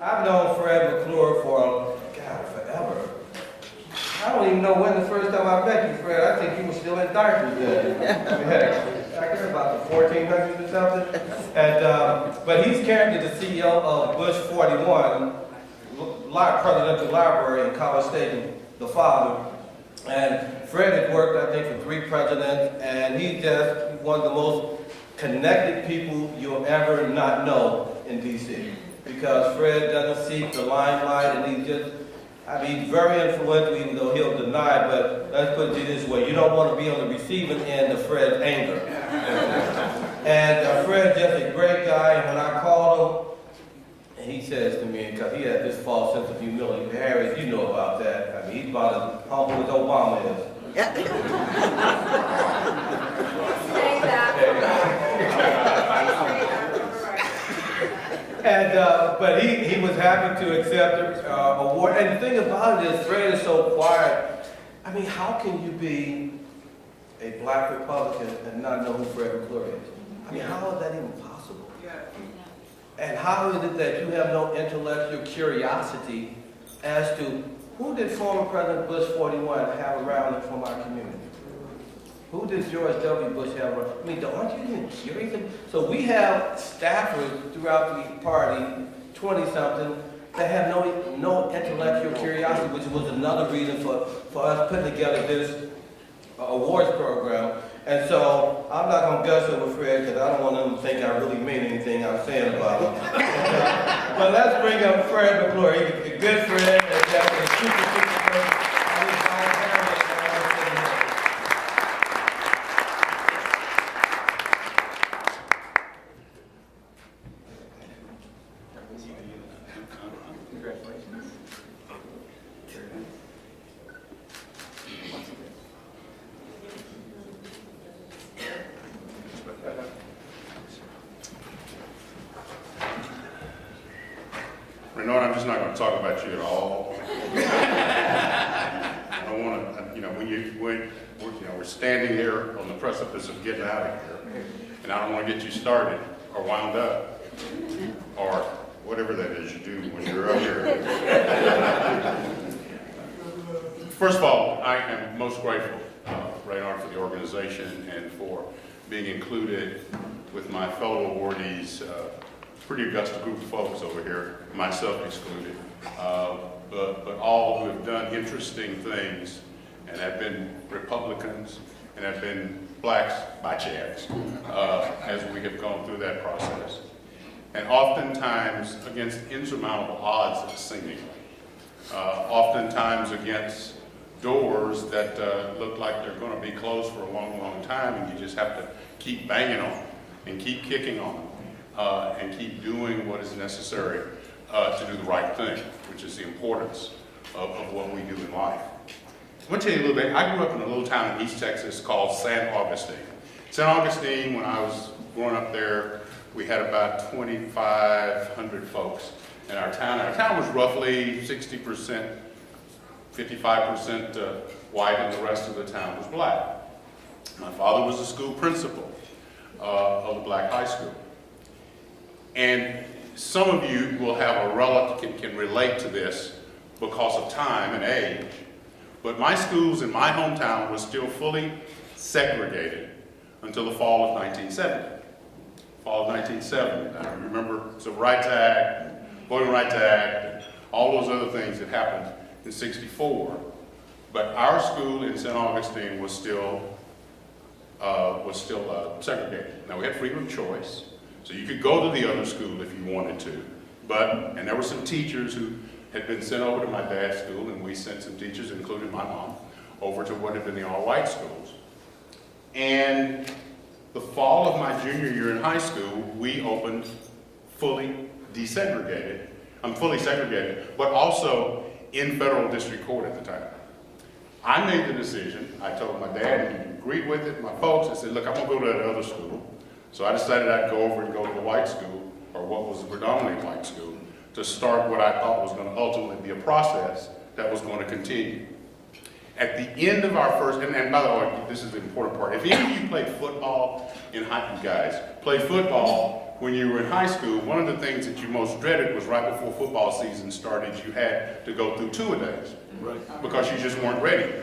I've known Fred McClure for, God, forever. I don't even know when the first time I met you, Fred. I think you were still in diapers then. Back in about the 1400s or something. And, but he's currently the CEO of Bush 41, Presidential Library in College Station, the father. And Fred had worked, I think, for 3 presidents, and he's just one of the most connected people you'll ever not know in D.C. Because Fred doesn't seek the limelight, and he's just, I mean, he's very influential, even though he'll deny, but let's put it this way, you don't want to be on the receiving end of Fred's anger. And Fred's just a great guy, and when I called him, and he says to me, because he has this false sense of humility, Harry, you know about that. I mean, he's about as humble as Obama is. Yeah. Say that. And, but he was happy to accept the award. And the thing about it is, Fred is so quiet. I mean, how can you be a black Republican and not know who Fred McClure is? I mean, how is that even possible? And how is it that you have no intellectual curiosity as to who did former President Bush 41 have around from our community? Who did George W. Bush have around? I mean, aren't you even curious? So we have staffers throughout the party, 20-something, that have no intellectual curiosity, which was another reason for us putting together this awards program. And so I'm not going to gush over Fred because I don't want them to think I really mean anything I'm saying about him. But let's bring up Fred McClure. He's a good friend and definitely a super friend. Renard, I'm just not going to talk about you at all. I don't want to, we're standing here on the precipice of getting out of here, and I don't want to get you started or wound up or whatever that is you do when you're up here. First of all, I am most grateful, Renard, for the organization and for being included with my fellow awardees. Pretty august group of folks over here, myself excluded, but all who have done interesting things and have been Republicans and have been blacks by chance as we have gone through that process. And oftentimes against insurmountable odds, seemingly. Oftentimes against doors that look like they're going to be closed for a long, long time, and you just have to keep banging on them and keep kicking on them. And keep doing what is necessary to do the right thing, which is the importance of what we do in life. I want to tell you a little bit. I grew up in a little town in East Texas called San Augustine. San Augustine, when I was growing up there, we had about 2,500 folks in our town. Our town was roughly 60%, 55% white, and the rest of the town was black. My father was the school principal of the black high school. And some of you will have a relative can relate to this because of time and age. But my schools in my hometown were still fully segregated until the fall of 1970. Fall of 1970. I remember Civil Rights Act, Voting Rights Act, all those other things that happened in '64. But our school in St. Augustine was still segregated. Now we had freedom of choice. So you could go to the other school if you wanted to, and there were some teachers who had been sent over to my dad's school, and we sent some teachers, including my mom, over to what had been the all-white schools. And the fall of my junior year in high school, we opened fully segregated, but also in federal district court at the time. I made the decision. I told my dad, and he agreed with it, my folks. I said, look, I'm going to go to that other school. So I decided I'd go over and go to the white school, or what was a predominantly white school, to start what I thought was going to ultimately be a process that was going to continue. At the end of our first, and by the way, this is the important part. If any of you played football in high, you guys played football when you were in high school, one of the things that you most dreaded was right before football season started, you had to go through two-a-days. Right. Because you just weren't ready.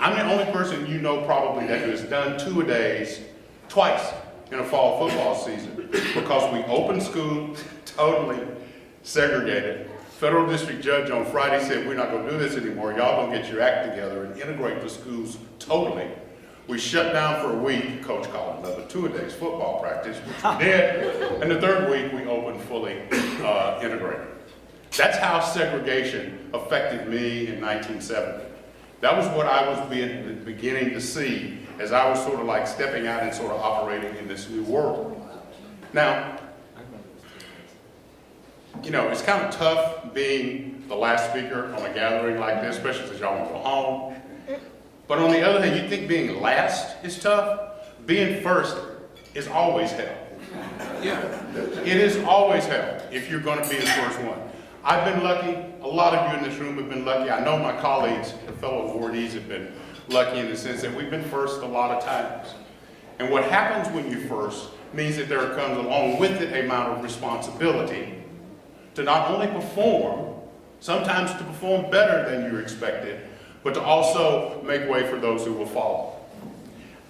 I'm the only person you know probably that has done two-a-days twice in a fall football season because we opened school totally segregated. Federal district judge on Friday said, we're not going to do this anymore. Y'all going to get your act together and integrate the schools totally. We shut down for a week. Coach called another two-a-days football practice, which we did. And the third week, we opened fully integrated. That's how segregation affected me in 1970. That was what I was beginning to see as I was sort of like stepping out and sort of operating in this new world. Now, you know, it's kind of tough being the last speaker on a gathering like this, especially since y'all want to go home. But on the other hand, you think being last is tough? Being first is always hell. Yeah. It is always hell if you're going to be the first one. I've been lucky. A lot of you in this room have been lucky. I know my colleagues, fellow awardees, have been lucky in the sense that we've been first a lot of times. And what happens when you're first means that there comes along with it a amount of responsibility to not only perform, sometimes to perform better than you expected, but to also make way for those who will follow.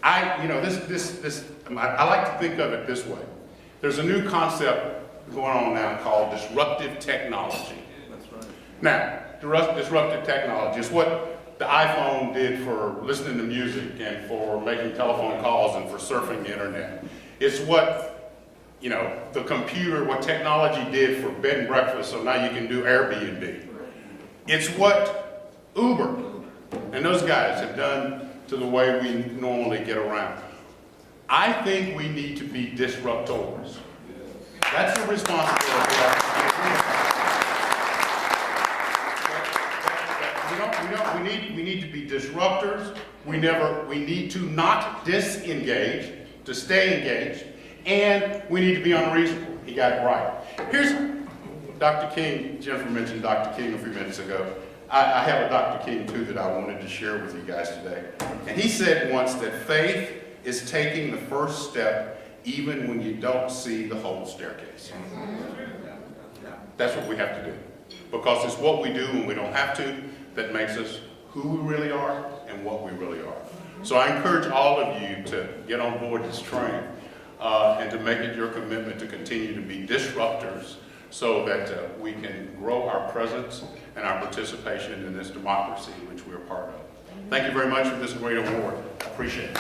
I like to think of it this way. There's a new concept going on now called disruptive technology. That's right. Now, disruptive technology is what the iPhone did for listening to music and for making telephone calls and for surfing the internet. It's what, you know, the computer, what technology did for bed and breakfast, so now you can do Airbnb. It's what Uber and those guys have done to the way we normally get around. I think we need to be disruptors. That's the responsibility. We need to be disruptors. We need to not disengage, to stay engaged, and we need to be unreasonable. He got it right. Here's Dr. King. Jennifer mentioned Dr. King a few minutes ago. I have a Dr. King too that I wanted to share with you guys today. And he said once that faith is taking the first step even when you don't see the whole staircase. That's what we have to do. Because it's what we do when we don't have to that makes us who we really are and what we really are. So I encourage all of you to get on board this train and to make it your commitment to continue to be disruptors so that we can grow our presence and our participation in this democracy which we're part of. Thank you very much for this great award. I appreciate it.